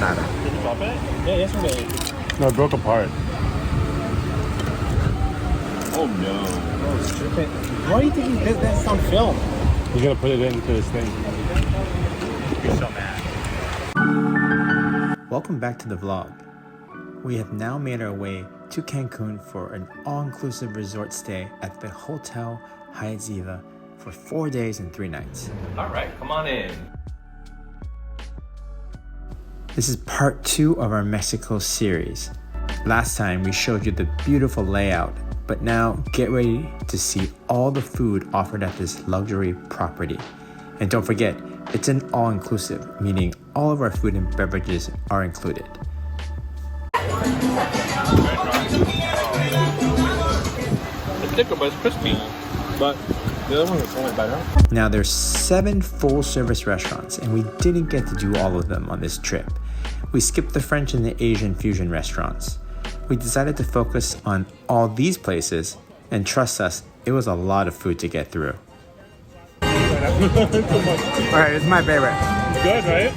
tostada. Did you drop it? Yeah, yesterday. No, it broke apart. Oh no. Oh, stupid. Why do you think he did this on film? He's gonna put it into this thing. You're so mad. Welcome back to the vlog. We have now made our way to Cancun for an all-inclusive resort stay at the Hotel Hyatt Ziva for 4 days and 3 nights. All right, come on in. This is part 2 of our Mexico series. Last time we showed you the beautiful layout, but now get ready to see all the food offered at this luxury property. And don't forget, it's an all-inclusive, meaning all of our food and beverages are included. It's thicker, but it's crispy. But the other one is so much better. Now there's 7 full-service restaurants, and we didn't get to do all of them on this trip. We skipped the French and the Asian fusion restaurants. We decided to focus on all these places, and trust us, it was a lot of food to get through. Alright, this is my favorite. Good, right?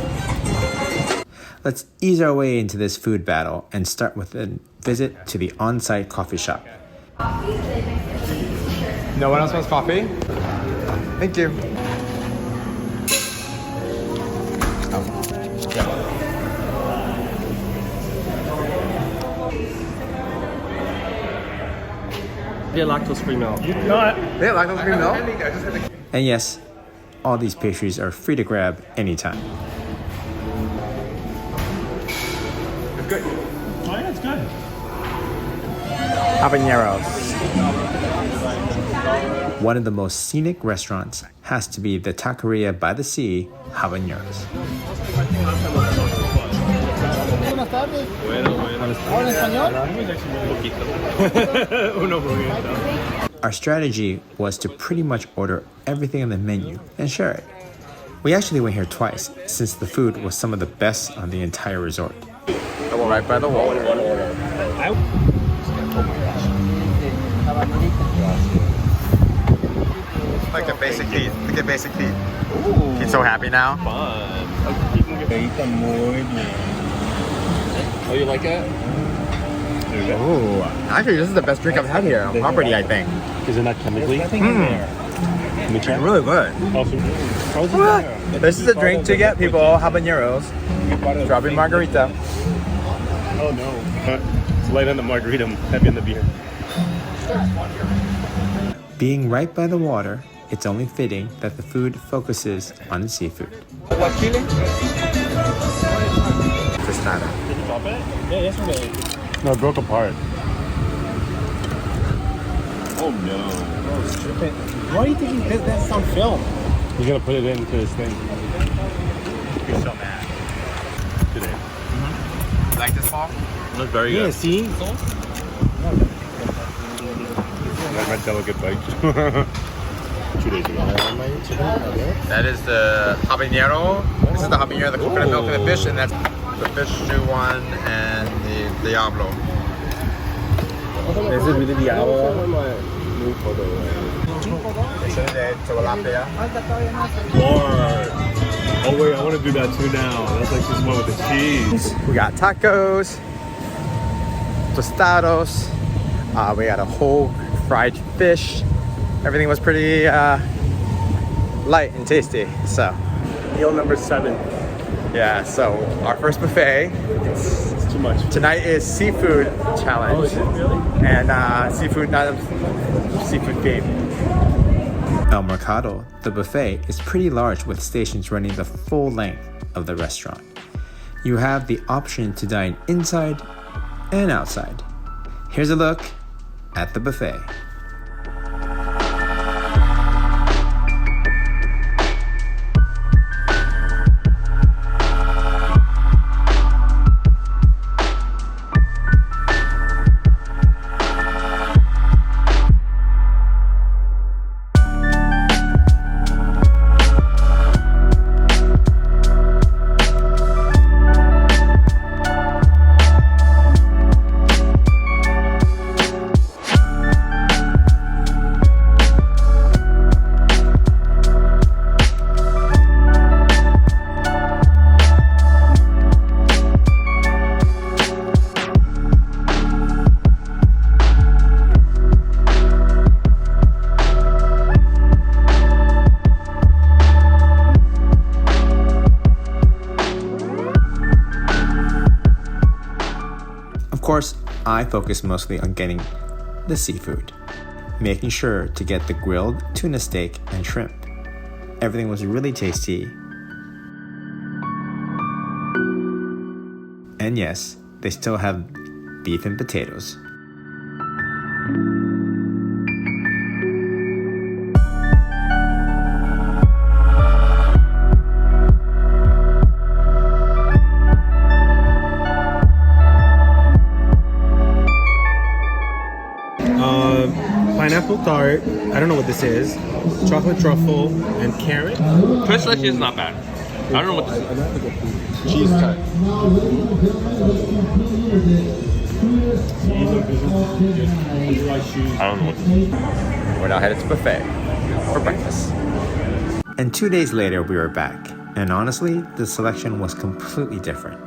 Let's ease our way into this food battle and start with a visit to the on-site coffee shop. No one else wants coffee? Thank you. Get lactose-free milk. They have lactose-free milk? And yes, all these pastries are free to grab anytime. It's good. Oh yeah, it's good. Habaneros. One of the most scenic restaurants has to be the Taqueria by the Sea, Habaneros. Buenas tardes. ¿Habla español? Uno poquito. Our strategy was to pretty much order everything on the menu and share it. We actually went here twice, since the food was some of the best on the entire resort. Right by the wall. Look at basic Pete. Look at basic Pete. Ooh. He's so happy now. Fun. Oh, you like it? Ooh. Actually, this is the best drink I've had here on property, I think. Is it not chemically? Nothing in there. Let me check. Really good. This is a drink to get people habaneros. Strawberry margarita. Oh no. It's light on the margarita, heavy on the beer. Being right by the water, it's only fitting that the food focuses on the seafood. Tostada. Did you drop it? Yeah, yesterday. No, it broke apart. Oh no. Oh, stupid. Why do you think he did this on film? He's gonna put it into this thing. You're so mad. Today. You like this, Paul? That's very Yeah, good. see? Like my delicate bite. 2 days ago. That is the habanero. This is the habanero, the coconut milk and the fish, and that's the fish stew one and the Diablo. Is it really the hour? This is the tilapia. Lord. Oh wait, I want to do that too now. That's like this one with the cheese. We got tacos, tostados. We got a whole fried fish. Everything was pretty light and tasty. So Meal number 7. yeah, so our first buffet. It's too much. Tonight is seafood challenge. Oh, is it really? And seafood, not seafood theme. El Mercado, the buffet, is pretty large with stations running the full length of the restaurant. You have the option to dine inside and outside. Here's a look at the buffet. course, I focused mostly on getting the seafood, making sure to get the grilled tuna steak and shrimp. Everything was really tasty. And yes, they still have beef and potatoes. Pineapple tart. I don't know what this is. Chocolate truffle and carrot. Fresh slice is not bad. I don't know what this is. Cheese tart. I don't know what this is. We're now headed to buffet for breakfast. And 2 days later, we were back. And honestly, the selection was completely different.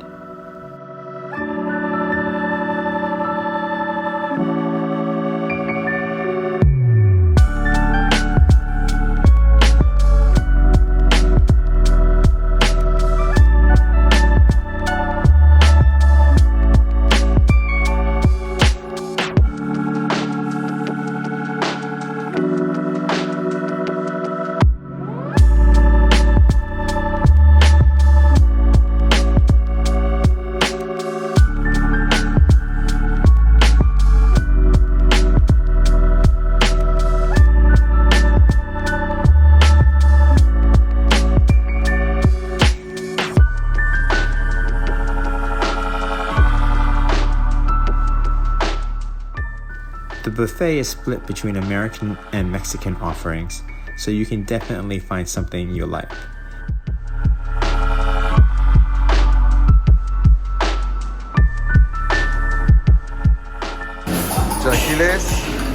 The buffet is split between American and Mexican offerings, so you can definitely find something you like.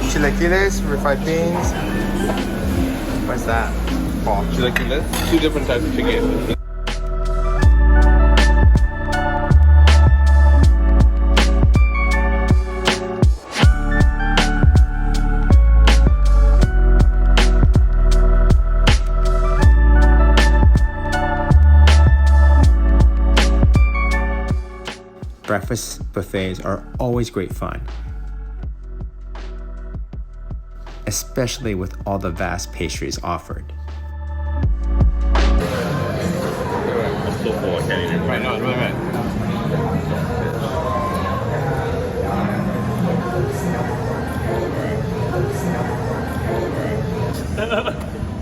Chilaquiles, refried beans. What's that? Oh, Chilaquiles? 2 different types of chicken. Breakfast buffets are always great fun, especially with all the vast pastries offered. I'm so full, I can't even. Right, no, it's really right.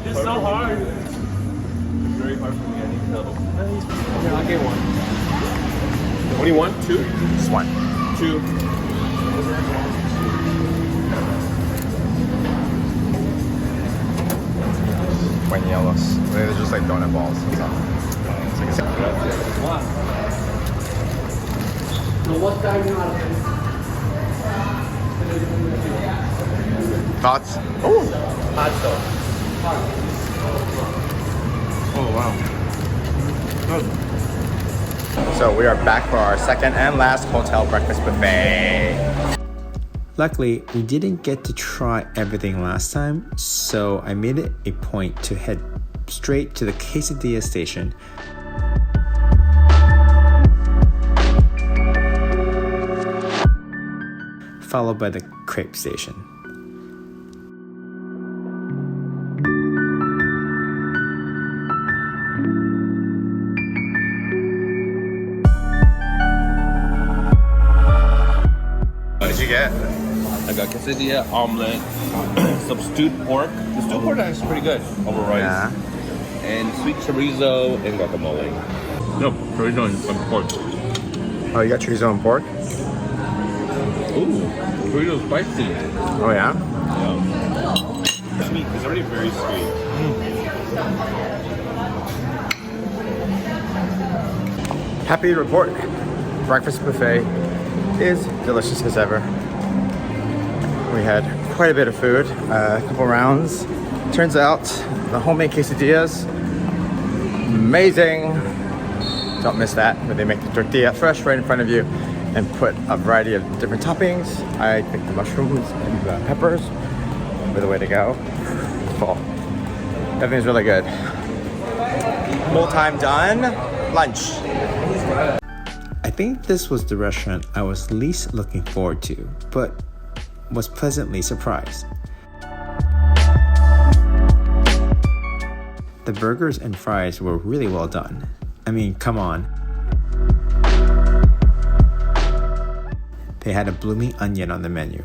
It's so hard. It's very hard for me. I need help. Okay, I'll get one. What do you want? 2? this one. 2. Buñuelos. They're just like donut balls. So. Thoughts? Oh wow. So we are back for our second and last hotel breakfast buffet. Luckily, we didn't get to try everything last time, so I made it a point to head straight to the quesadilla station. Followed by the crepe station. What did you get? I got quesadilla, omelet, some stewed pork. The stewed pork is pretty good over rice. Yeah. And sweet chorizo and guacamole. No, chorizo and pork. Oh, you got chorizo and pork? Ooh, chorizo spicy. Oh yeah? Sweet. It's already very sweet. Happy to report. Breakfast buffet is delicious as ever. We had quite a bit of food, a couple rounds. Turns out the homemade quesadillas, amazing. Don't miss that, where they make the tortilla fresh right in front of you and put a variety of different toppings. I think the mushrooms and the peppers were the way to go. Full. Everything's really good. Whole time done. Lunch. I think this was the restaurant I was least looking forward to, but was pleasantly surprised. The burgers and fries were really well done. I mean, come on. They had a blooming onion on the menu.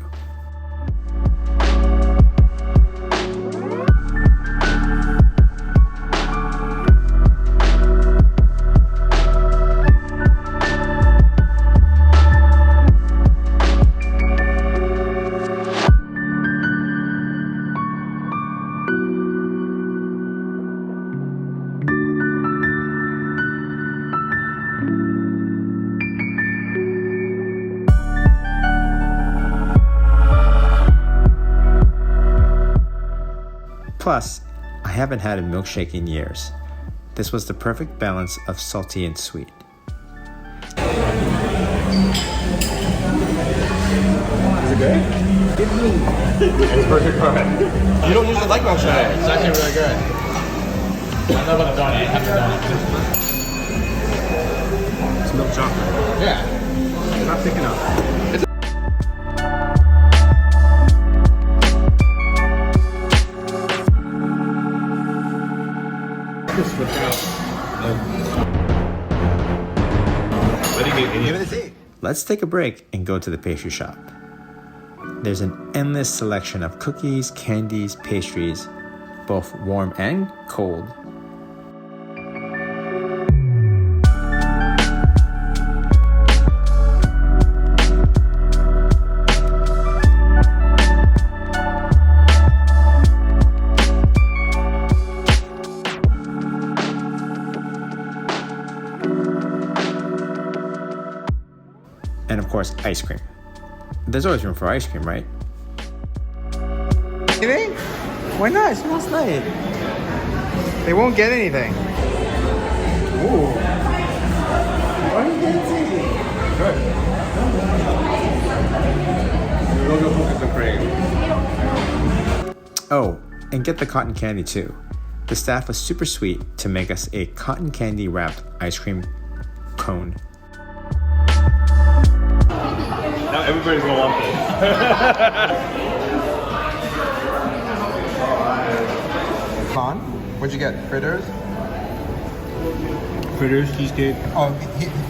Plus, I haven't had a milkshake in years. This was the perfect balance of salty and sweet. Is it good? It's perfect. You don't usually like milkshake. It's actually really good. I know about the donut. I have the donut. It's milk chocolate. Yeah. It's not thick enough. Just without. Give it a taste. Let's take a break and go to the pastry shop. There's an endless selection of cookies, candies, pastries, both warm and cold. And of course, ice cream. There's always room for ice cream, right? Anything? Why not? It's last night. They won't get anything. Ooh. Why are you getting anything? Good. We'll go focus on cream. Oh, and get the cotton candy too. The staff was super sweet to make us a cotton candy wrapped ice cream cone. Now everybody's gonna want this. Con? What'd you get? Fritters? Fritters, cheesecake. Oh,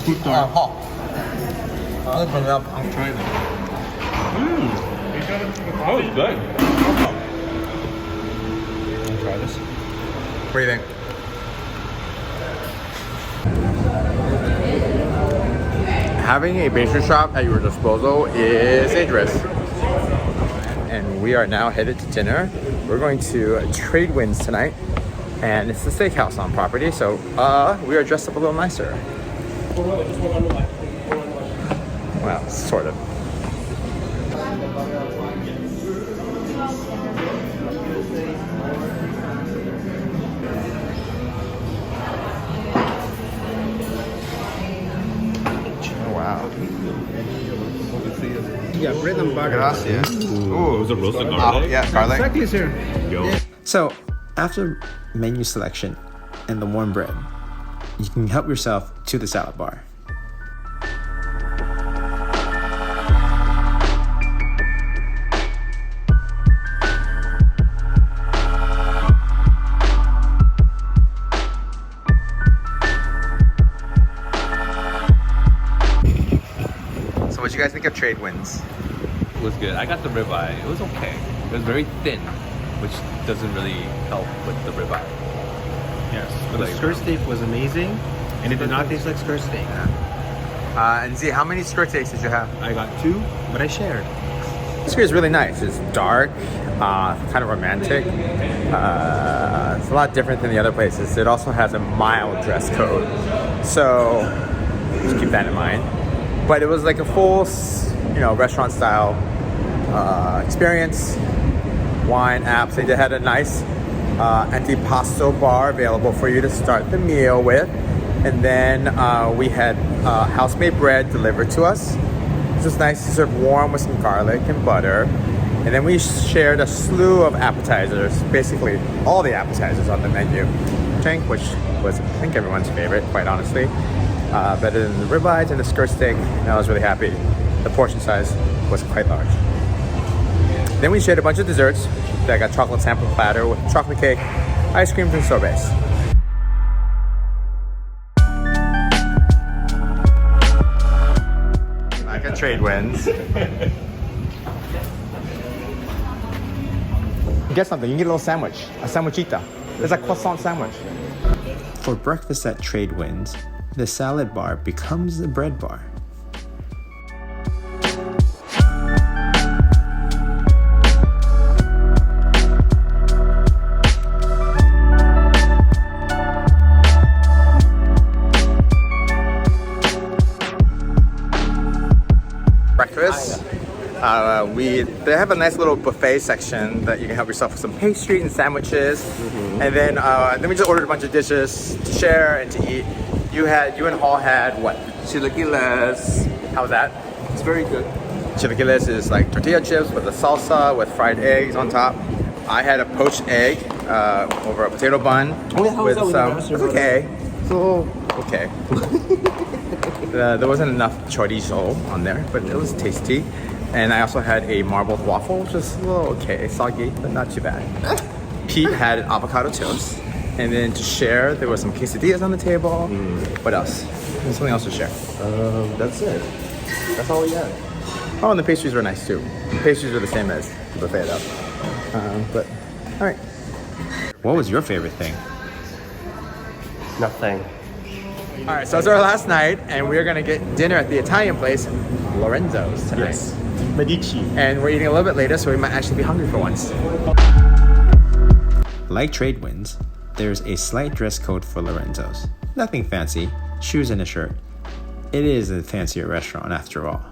Fruit tart. Hawk. I'll bring it up. I'll try them. That was good. I'll try this. What do you think? Having a pastry shop at your disposal is dangerous. And we are now headed to dinner. We're going to Tradewinds tonight, and it's the steakhouse on property, so we are dressed up a little nicer. Well, sort of. Yeah, bread and butter. Gracias. Ooh, it was a roasted garlic. Yeah, garlic. Exactly, sir. Yo. So, after menu selection and the warm bread, you can help yourself to the salad bar. So what do you guys think of Tradewinds? It was good. I got the ribeye. It was okay. It was very thin, which doesn't really help with the ribeye. Yes, but the skirt steak was amazing, and it did not taste like skirt steak. And Z, how many skirt steaks did you have? I got 2, but I shared. This beer is really nice. It's dark, kind of romantic. It's a lot different than the other places. It also has a mild dress code, so just keep that in mind. But it was like a full, restaurant style experience. Wine, apps. They had a nice antipasto bar available for you to start the meal with, and then we had house-made bread delivered to us. It was nice to serve warm with some garlic and butter. And then we shared a slew of appetizers, basically all the appetizers on the menu, which was, I think, everyone's favorite, quite honestly. better than the ribeyes and the skirt steak, and I was really happy. The portion size was quite large. Then we shared a bunch of desserts. I got chocolate sample platter with chocolate cake, ice creams, and sorbets. Like a trade wins. Get something, you can get a little sandwich, a sandwichita. There's a croissant sandwich. For breakfast at Trade Winds, the salad bar becomes the bread bar. Breakfast. They have a nice little buffet section that you can help yourself with some pastry and sandwiches, and then we just ordered a bunch of dishes to share and to eat. You and Hall had what? Chilaquiles. How was that? It's very good. Chilaquiles is like tortilla chips with a salsa with fried eggs on top. I had a poached egg over a potato bun. Oh, yeah, how was that with the It's master okay. It's a little okay. There wasn't enough chorizo on there, but it was tasty. And I also had a marbled waffle, which was a little okay, soggy, but not too bad. Pete had an avocado toast. And then to share, there was some quesadillas on the table. What else? There's something else to share. That's it. That's all we had. Oh, and the pastries were nice too. The pastries were the same as the buffet though. But, all right. What was your favorite thing? Nothing. All right, so it's our last night, and we're gonna get dinner at the Italian place, Lorenzo's tonight. Yes. Medici. And we're eating a little bit later, so we might actually be hungry for once. Like Trade Winds, there's a slight dress code for Lorenzo's. Nothing fancy, shoes and a shirt. It is a fancier restaurant after all.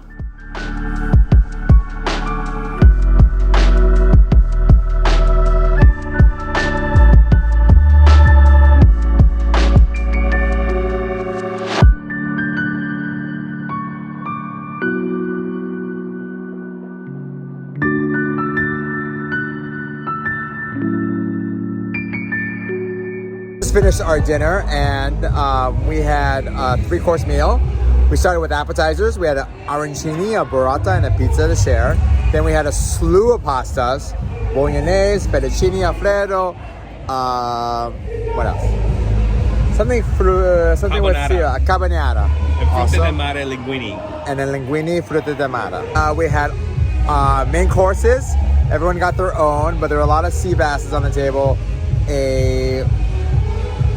Finished our dinner, and we had a 3-course meal. We started with appetizers. We had an arancini, a burrata, and a pizza to share. Then we had a slew of pastas: bolognese, fettuccine alfredo. What else? Something with carbonara. And frutti di mare linguine. And then linguine, frutti di mare. We had main courses. Everyone got their own, but there were a lot of sea basses on the table.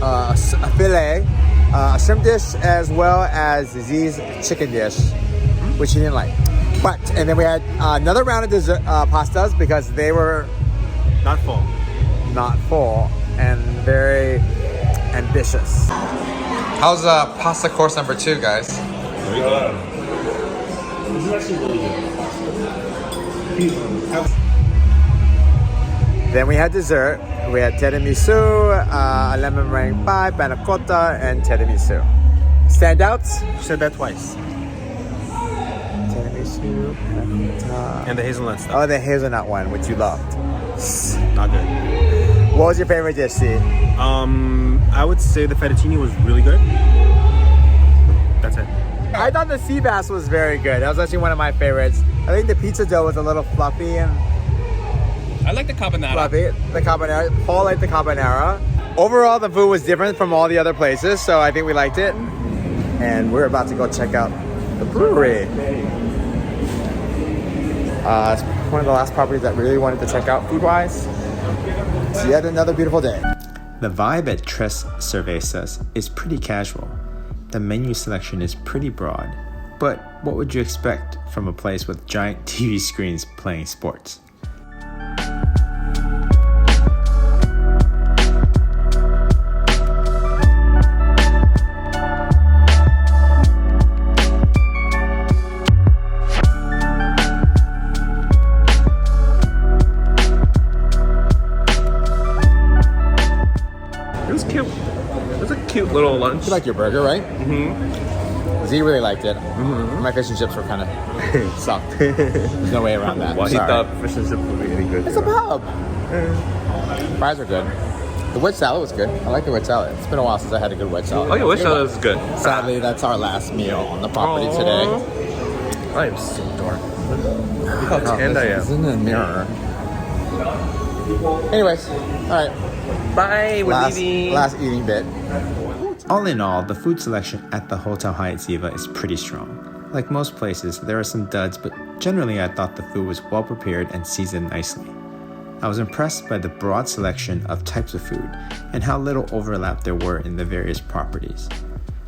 A filet, a shrimp dish, as well as Z's chicken dish, which he didn't like. And then we had another round of dessert pastas because they were Not full. and very ambitious. How's pasta course number 2, guys? Very good. This is actually really good. Then we had dessert. We had tiramisu, a lemon meringue pie, panna cotta, and tiramisu. Standouts? Said that twice. Tiramisu, panna cotta. And the hazelnut stuff. Oh, the hazelnut one, which you loved. Not good. What was your favorite dish, C? I would say the fettuccine was really good. That's it. I thought the sea bass was very good. That was actually one of my favorites. I think the pizza dough was a little fluffy and I like the carbonara. fluffy. The carbonara. Paul liked the carbonara. Overall, the food was different from all the other places, so I think we liked it. And we're about to go check out the brewery. It's one of the last properties that really wanted to check out food-wise. It's yet another beautiful day. The vibe at Tres Cervezas is pretty casual. The menu selection is pretty broad. But what would you expect from a place with giant TV screens playing sports? It was cute. It was a cute little lunch. You like your burger, right? Mm-hmm. Z really liked it. Mm-hmm. My fish and chips were kind of sucked. There's no way around that. Well, he Sorry. thought fish and chips would be any good. It's a pub. Fries are good. The wet salad was good. I like the wet salad. It's been a while since I had a good wet salad. Oh yeah, which salad is good. Sadly, that's our last meal on the property today. I am so dark. Look how tanned I It's am. in the mirror. Anyways, all right. Bye, we're leaving. Last eating bit. All in all, the food selection at the Hotel Hyatt Ziva is pretty strong. Like most places, there are some duds, but generally I thought the food was well prepared and seasoned nicely. I was impressed by the broad selection of types of food and how little overlap there were in the various properties.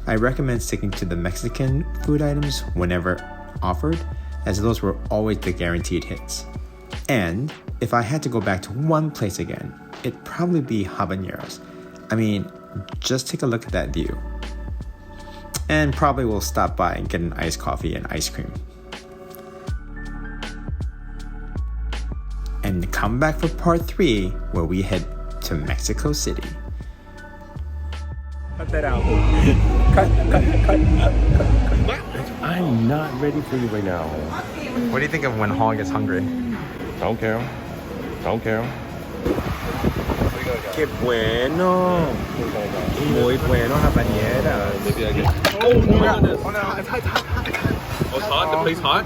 I recommend sticking to the Mexican food items whenever offered, as those were always the guaranteed hits. And if I had to go back to one place again, it'd probably be Habaneros. I mean, just take a look at that view. And probably will stop by and get an iced coffee and ice cream. And come back for part 3, where we head to Mexico City. Cut that out. I'm not ready for you right now. What do you think of when Hong gets hungry? Don't care. Qué bueno. Muy bueno, habanera. Maybe I get. Oh, it's hot. The place hot.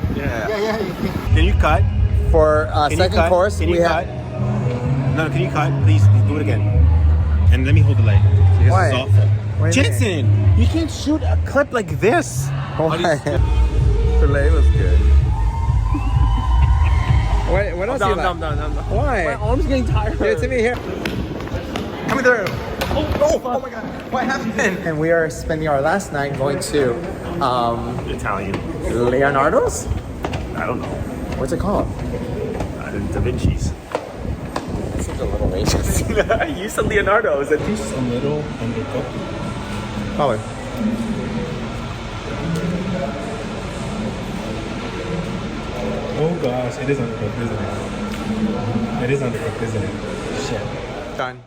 Can you cut? For Can you second cut? course, Can you we cut? have. No, can you cut? Please do it again. And let me hold the light. This Why? is awful. Why Jensen, you can't shoot a clip like this. Filet was good. What else do you like? Why? My arm's getting tired. Give it to me here. Coming through. Oh my god. What happened? And we are spending our last night going to Italian. Leonardo's? I don't know. What's it called? Da Vinci's. That seems a little racist. You said Leonardo's. At least a little undercooked. Probably. Oh gosh, it is undercooked, isn't it? It is undercooked, isn't it? Shit. Done.